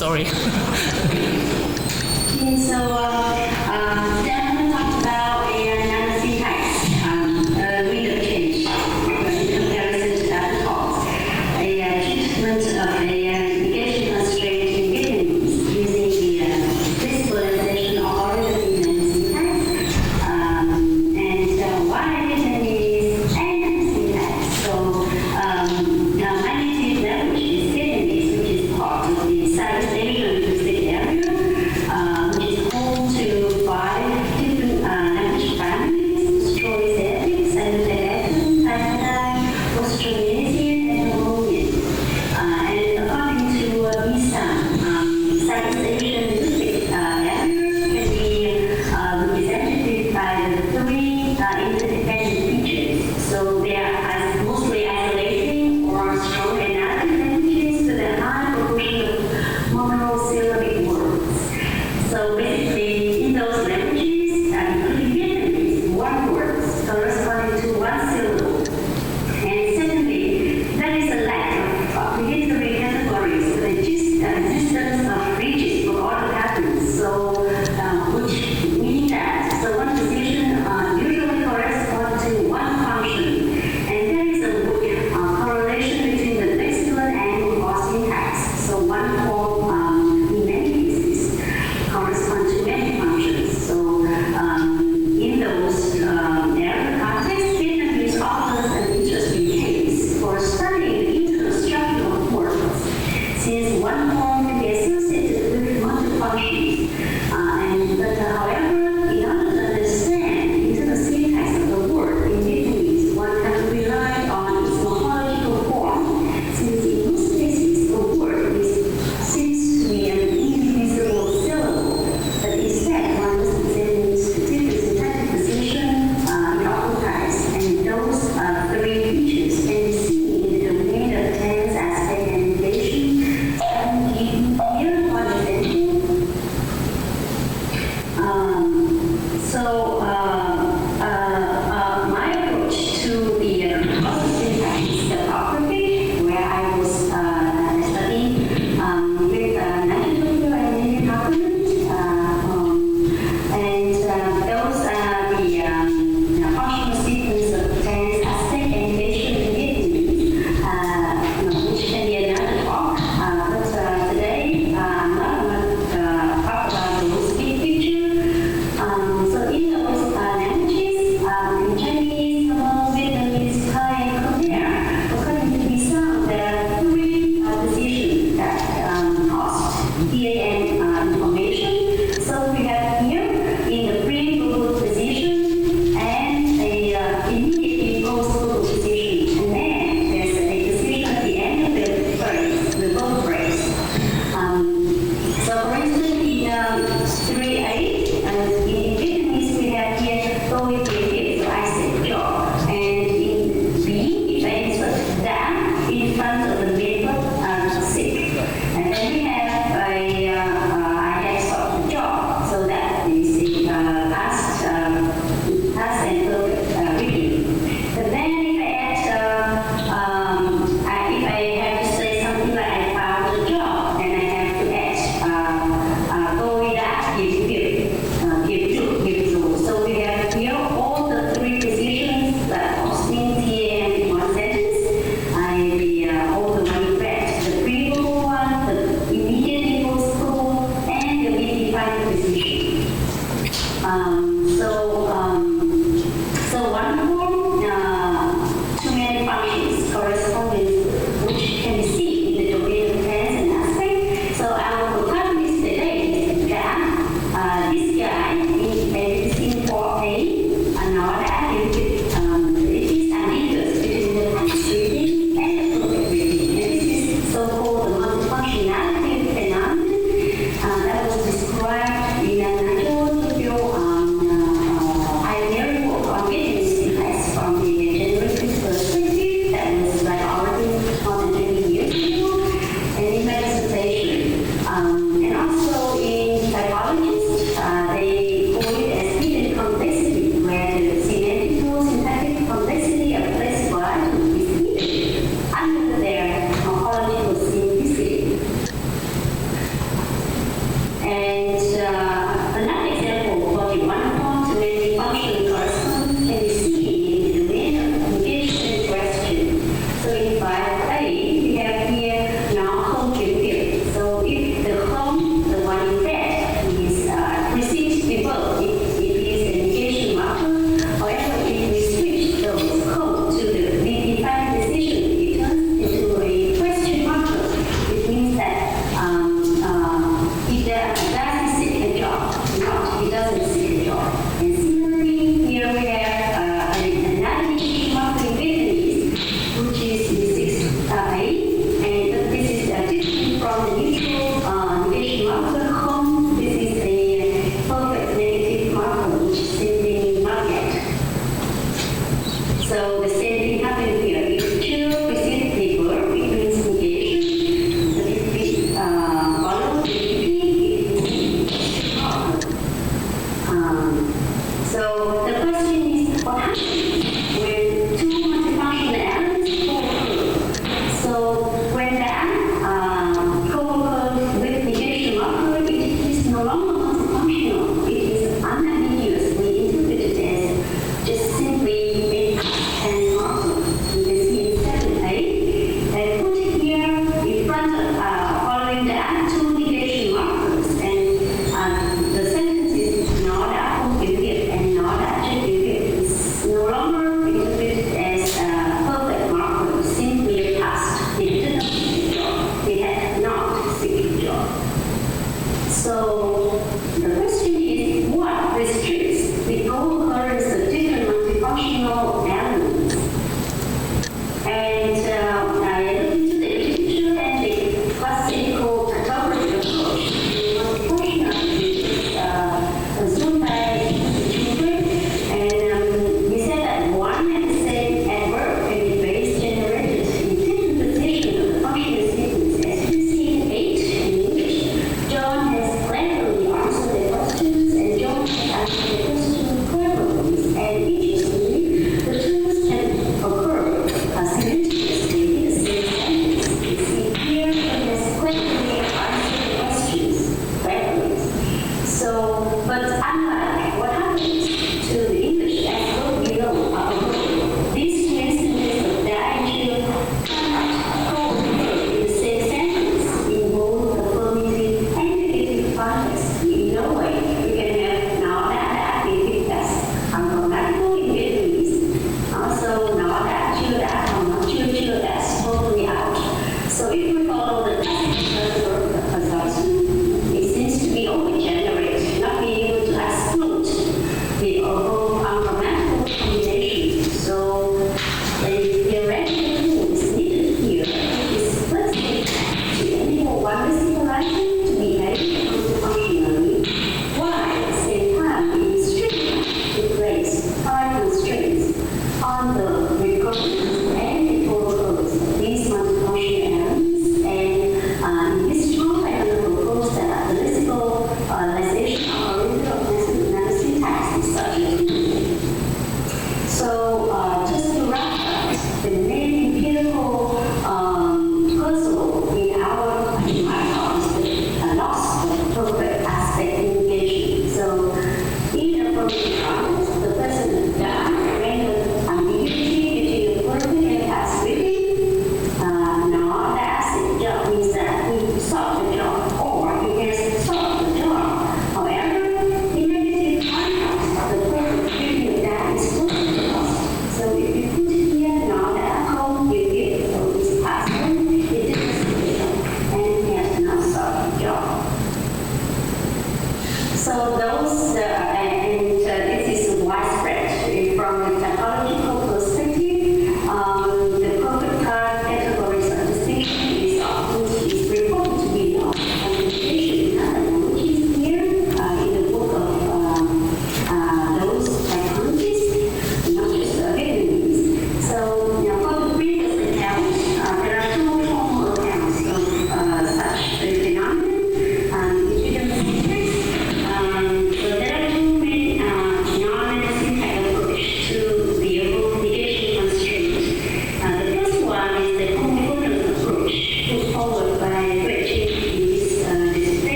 Sorry. Okay, so today I'm going to talk about a nanosyntax reader change in comparison to other talks. A treatment of a negation constraint in Vietnamese using the visualization of origin nanosyntax and why Vietnamese and nanosyntax. So now my native language is Vietnamese, which is part of the Southeast Asian linguistic area, which is home to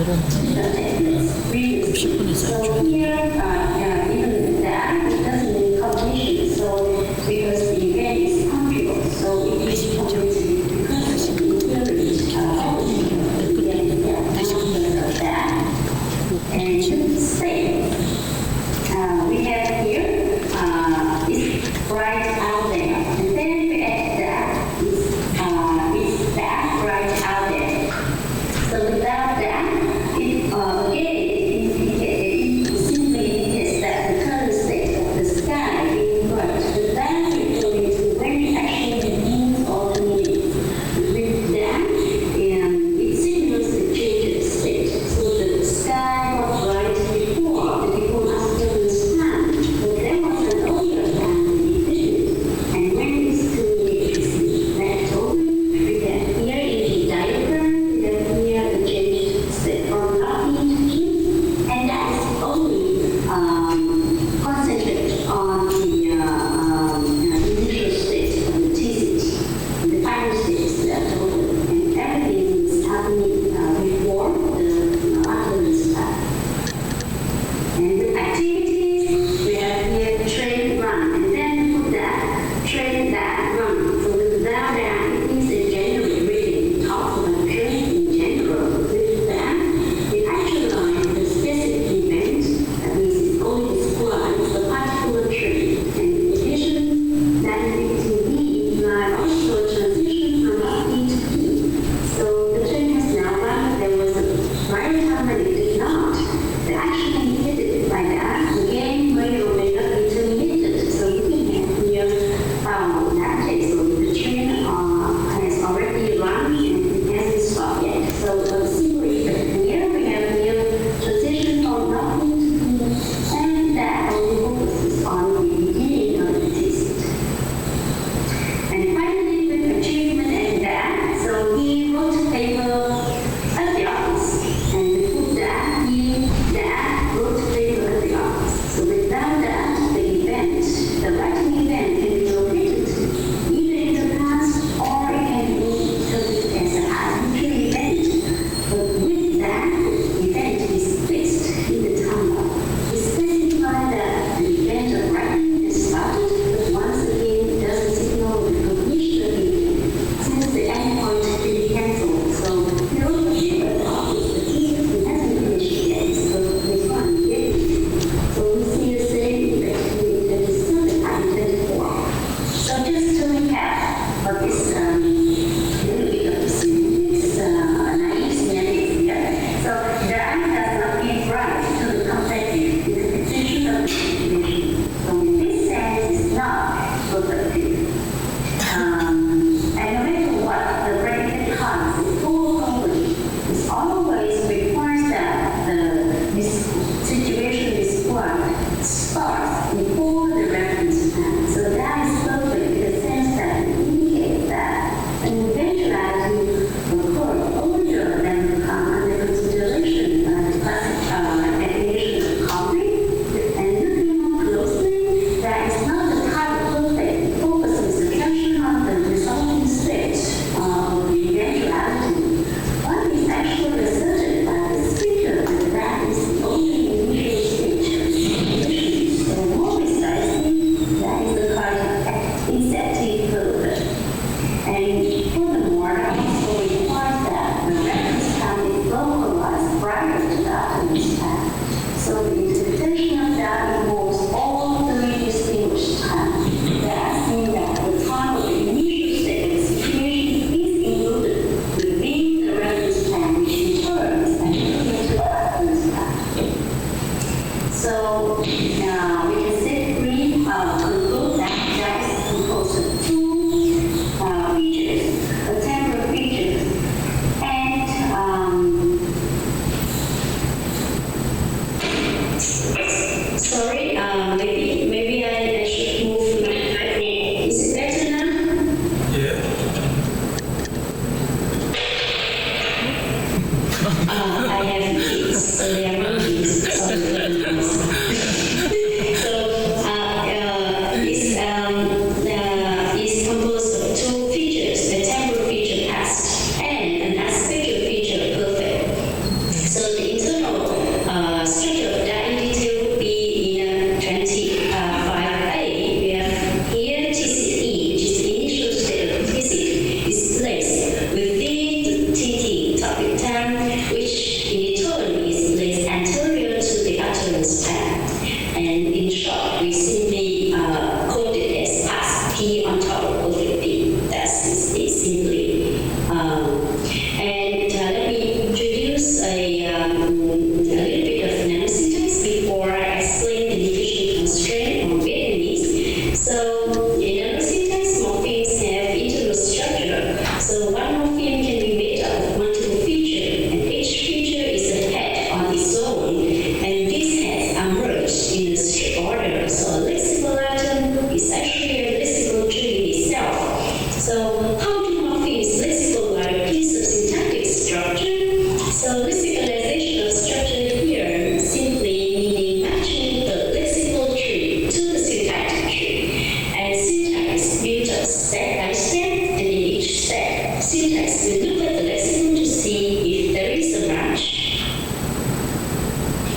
So here, even that, it doesn't mean cognition. So because the event is punctual, so it is cognitive because of the theory of that. And state, we have here is right out there, and then we add that is that right out there. So without that, it simply indicates that the current state of the sky being bright. But that is when it actually means alternating. With that, it signals the change of state. So the sky was bright before the people after the sun, but there was an earlier time in vision. And when it's communicated left open, we can hear in the diagram, we can hear the change state from nothing to truth, and that is only concentrated on the initial state of the thesis. The final state is left open, and everything is happening before the utterance time. And the activities, we have here train, run, and then put that, train, that, run. So without that, it means in general, really, talk about train in general. With that, it actualizes the specific event, that means it only describes the particular train. And in addition, that activity implies also a transition from nothing to do. So the train has now run, there was a prior time that it did not. The action indicated by that, again, may or may not be terminated. So you can have here, in that case, so the train has already run and it hasn't stopped yet. So simply here we have here transition from nothing to do, and that only focuses on the beginning of the thesis. And finally, with achievement and that, so he wrote a paper at the office, and we put that in that wrote a paper at the office. So without that, the event, the writing event can be located either in the past or it can be interpreted as an arbitrary event. But with that, the event is fixed in the timeline. We specify that the event of writing has started, but once again, it doesn't signal the completion of the event, since the endpoint has been cancelled. So the ownership of the office, the thesis hasn't finished yet, so this one did. So we see the same effect in 27 and 24. So just to recap of this little bit of the semantics, naive semantics here. So the eye does not give rise to the complex interpretation of the situation. So in this sense, it's not productive. And no matter what, the predicate clause is full complete. It always requires that this situation described starts before the reference time. So that is perfect in the sense that it indicates that an eventuality occurred earlier than under consideration the classic definition of concrete. And looking more closely, that is not the type of perfect. It focuses attention on the resulting state of the eventuality. What is actually asserted by the speaker that is the only initial stage of the condition. So more precisely, that is the kind of inceptive perfect. And furthermore, it also requires that the reference time is localized prior to the utterance time. So the interpretation of that involves all three distinguished times. That means that the time of the initial state of the situation is included within the reference time, which in turn is attributed to the utterance time. So now we can safely conclude that that is composed of two features, a temporal feature and sorry, maybe I should move my microphone. Is it better now? Yeah. I have kids, so they are monkeys. It's composed of two features, a temporal feature past and an aspectual feature perfect. So lexicalization of structure here simply meaning matching the lexical tree to the syntactic tree. And syntax built up step by step, and in each step, syntax will look at the lexicon to see if there is a match.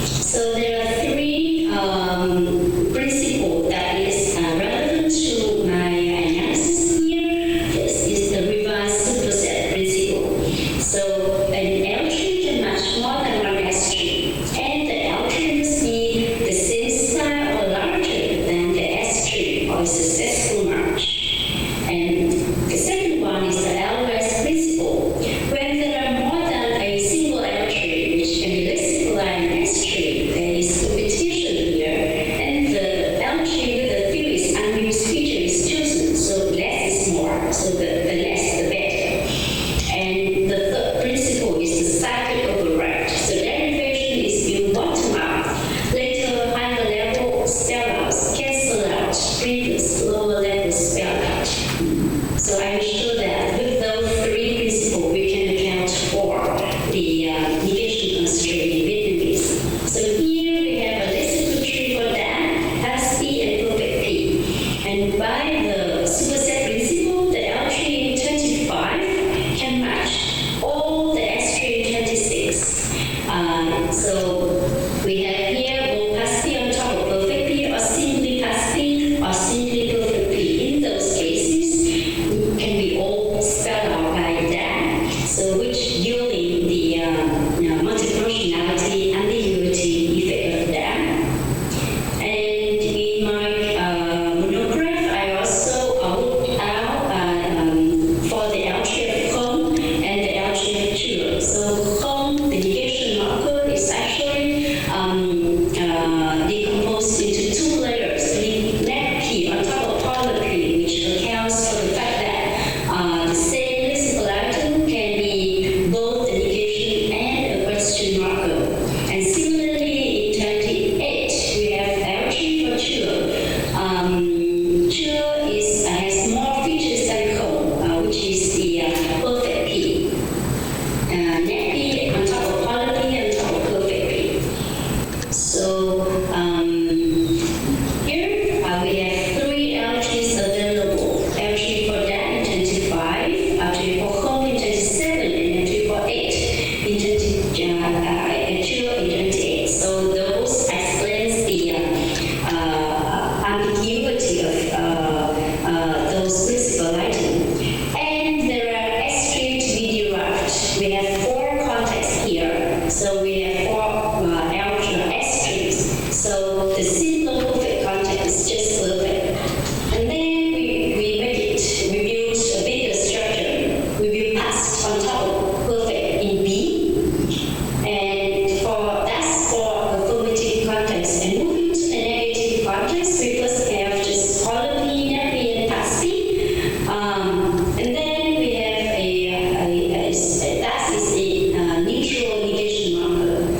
So there are three principles that is relevant to my analysis here. This is the revised superset principle. So an L tree can match more than one S tree, and the L tree must be the same style or larger than the S tree or a successful match. And the second one is the LOS principle. When there are more than a single L tree, which can be lexicalized in S tree, there is competition here, and the L tree with the fewest unused feature is chosen, so less is more, so the less the better. And the third principle is the cyclic override. So derivation is built bottom up. Later, higher level spellouts cancel out previous lower level spellout. So I'm sure that with those three principles, we can account for the negation constraint in Vietnamese. So here we have a lexical tree for that, past P and perfect P. And by the superset principle, the L tree in 25 can match all the S tree in 26. So we have here both past P on top of perfect P, or simply past P, or simply perfect P. In those cases, it can be all spelled out by that. So which yielding the multifunctionality and the unity effect of that. And in my monograph, I also looked out for the L tree of Kong and the L tree of Chua. So Kong, the negation marker, is actually decomposed into two layers, net P on top of polar P, which accounts for the fact that the same lexical item can be both the negation and a question marker. And similarly, in 28, we have L tree for Chua. Chua has more features than Kong, which is the perfect P. Net P on top of polar P on top of perfect P. So here we have three L trees available. L tree for that in 25, L tree for Kong in 27, and L tree for 8 in 28. So those explains the ambiguity of those principal items. And there are S tree to be derived. We have four contexts here. So we have four S trees. So the simple perfect context is just perfect. And then we make it, we build a bigger structure. We build past on top of perfect in B. And that's for affirmative context. And moving to the negative context, we first have just polar P, net P, and past P. And then we have that is a neutral negation marker.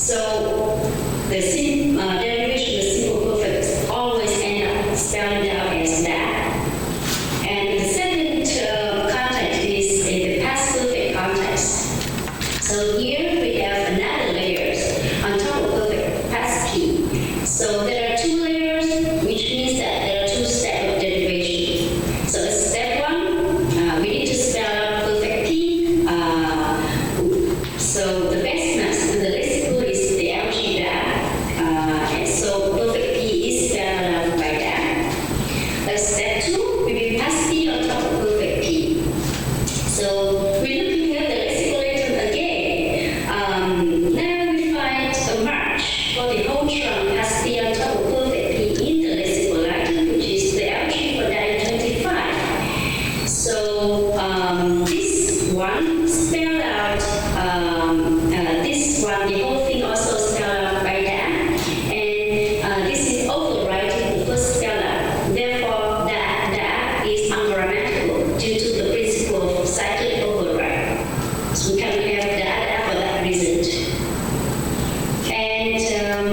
So the derivation of simple perfect always end up spelling out as that. And the second context is in the past perfect context. So here we have another layers on top of perfect past P. So there are two layers, which means that there are two steps of derivation. So step one, we need to spell out perfect P. So the best mass and the lexical is the LG that. And so perfect P is spelled out by that. But step two, we will pass P on top of perfect P. So we're looking at the lexical item again. Now we find a match for the whole trunk has P on top of perfect P in the lexical item, which is the LG for diet 25. So this one spelled out, this one, the whole thing also spelled out by that. And this is overwriting the first spell out. Therefore, that is ungrammatical due to the principle of cyclic override. So we can have that for that reason. And the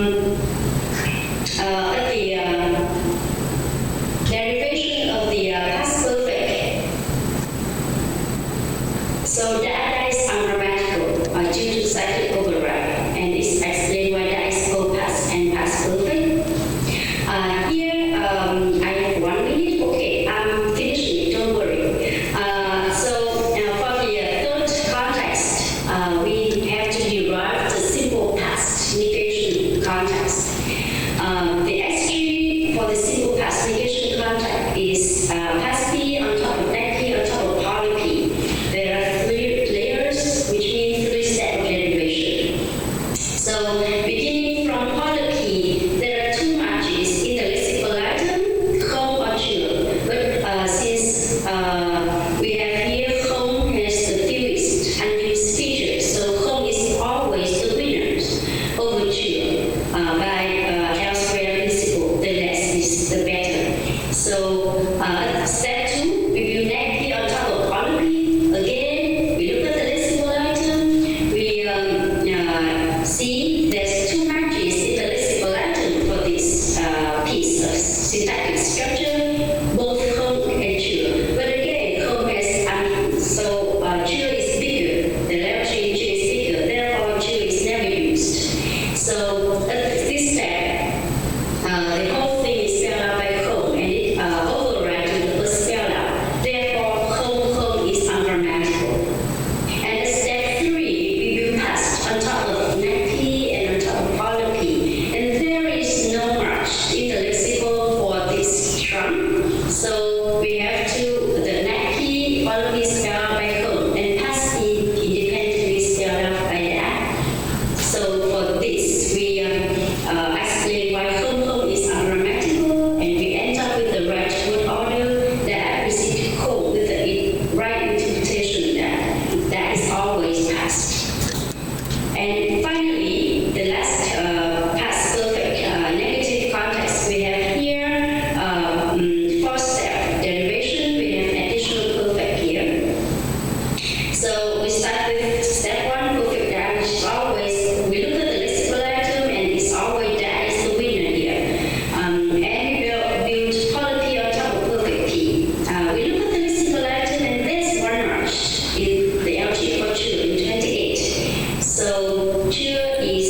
derivation of the past perfect. So that is ungrammatical due to cyclic override, and this explains why that is called past and past perfect. Here, I have 1 minute. Okay, I'm finishing it, don't worry. So for the third context, we have to derive the simple past negation context. The SG for the simple past negation context is past P on top of neck P on top of poly P. There are 3 layers, which means 3 steps of derivation. So beginning from poly P, there are 2 matches in the lexical item, home or children. But since we have here home has the fewest unused features, so home is always the winners over children by elsewhere principle. The less is the better. So step 2, we will neck P on top of poly P. Again, we look at the lexical item. We see there's 2 matches in the lexical item for this piece of syntactic structure, both home and children. But again, home has so children is bigger. The letter change is bigger. Therefore, children is never used. So at this step, the whole thing is spelled out by home, and it overrides the first spell out. Therefore, home is ungrammatical. And at step 3, we will pass on top of neck P and on top of poly P. And there is no match in the lexical for this trunk. So we have to, the neck P, poly P spelled out by home, and pass P independently spelled out by that. So for this, we explain why home is ungrammatical, and we end up with the right word order that received home with the right interpretation that is always past. And finally, the last past perfect negative context we have here, 4-step derivation. We have additional perfect here. So we start with step 1, perfect that, which is always, we look at the lexical item, and it's always that is the winner here. And we will build poly P on top of perfect P. We look at the lexical item, and there's 1 match in the LG for children 28. So children is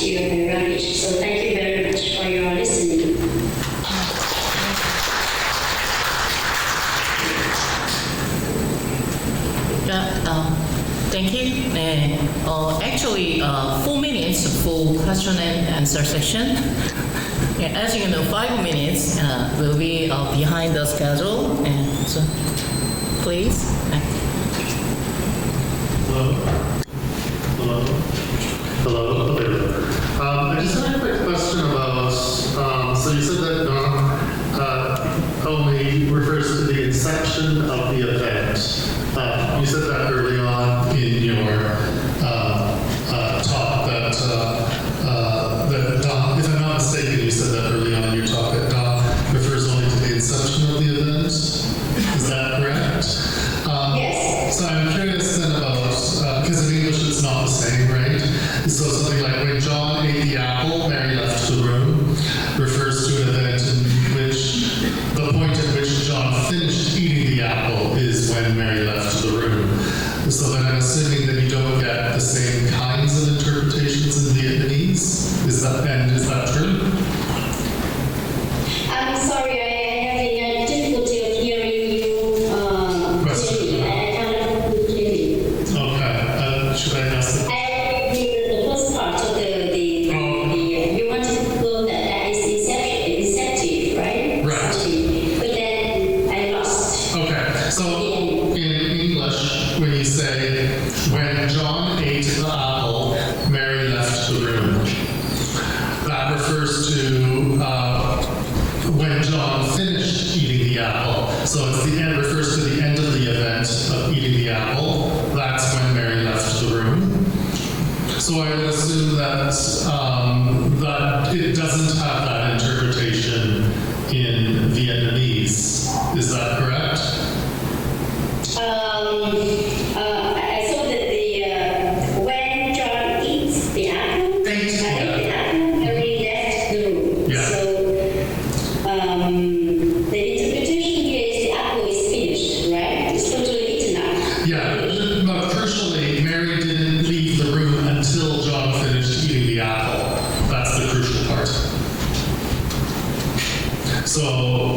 your language. So thank you very much for your listening. Thank you. Actually, 4 minutes for question and answer session. As you know, 5 minutes will be behind the schedule. And so, please. Hello. I just had a quick question about, so you said that only refers to the inception of the event. You said that early on in your talk that Don, if I'm not mistaken, you said that early on in your talk that Don refers only to the inception of the event. Is that correct? Yes. So I'm curious then about, because in English it's not the same, right? So something like when John ate the apple, Mary left the room, refers to an event in which the point at which John finished eating the apple is when Mary left the room. So then I'm assuming that you don't get the same kinds of interpretations in Vietnamese. Is that true? I'm sorry, I have a difficulty of hearing you clearly. I cannot hear you. Okay. Should I ask the The first part of you want to go that is inceptive, right? Right. But then I lost. Okay, so in English, when you say, when John ate the apple, Mary left the room, that refers to when John finished eating the apple. So it's the end, refers to the end of the event of eating the apple. That's when Mary left the room. So I would assume that that it doesn't have that interpretation in Vietnamese. Is that correct? I saw that when John eats the apple, Mary left the room. Yeah. So the interpretation here is the apple is finished, right? It's totally eaten up. Yeah, but crucially, Mary didn't leave the room until John finished eating the apple. That's the crucial part. So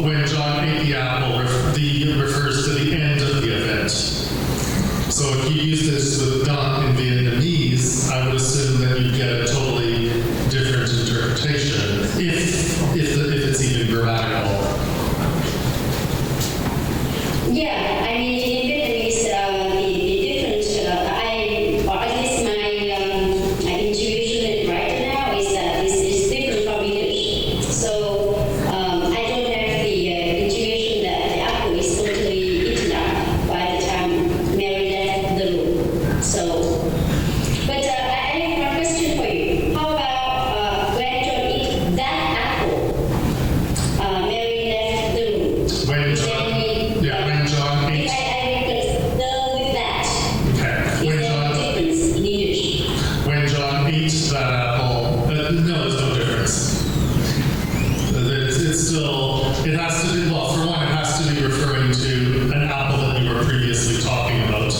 when John ate the apple, refers to the end of the event. So if you use this with Don in Vietnamese, I would assume that you'd get a totally different interpretation, if it's even grammatical. Yeah, I mean, in Vietnamese, the different, or at least my intuition right now is that this is different from English. So I don't have the intuition that the apple is totally eaten up by the time Mary left the room. So, but I have one question for you. How about when John eat that apple, Mary left the room? When John ate. With that. Okay. Is there a difference in English? When John eats that apple, no, there's no difference. It's still, it has to be, well, for one, it has to be referring to an apple that you were previously talking about,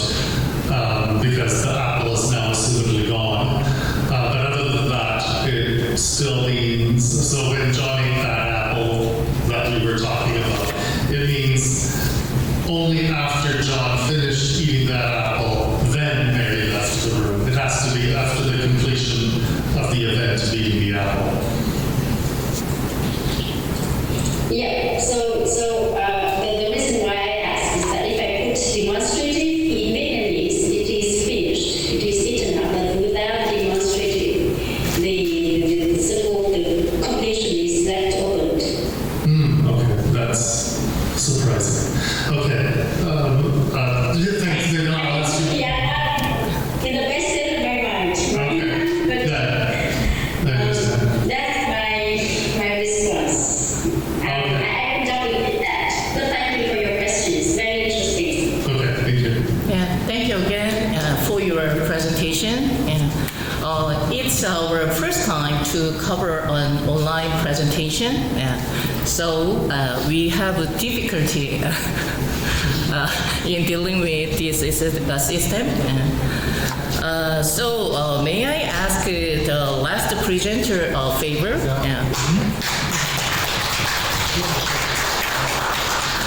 because the apple is now assumably gone. But other than that, it still means, so when John ate that apple that we were talking about, it means only after John finished eating that apple, then Mary left the room. It has to be after the completion of the event of eating the apple. Yeah, so the reason why I ask is that if I put demonstrative in Vietnamese, it is finished, it is eaten up, but without demonstrative, the so-called completion is left open. Okay, that's surprising. Okay, thanks. Then I'll ask you. Yeah, in the best state of my mind. Okay. But Yeah. I understand. that's my response. I'm done with that. But thank you for your questions. Very interesting. Okay, thank you. Yeah, thank you again for your presentation. And it's our first time to cover an online presentation. So we have a difficulty in dealing with this system. So may I ask the last presenter a favor? Yeah.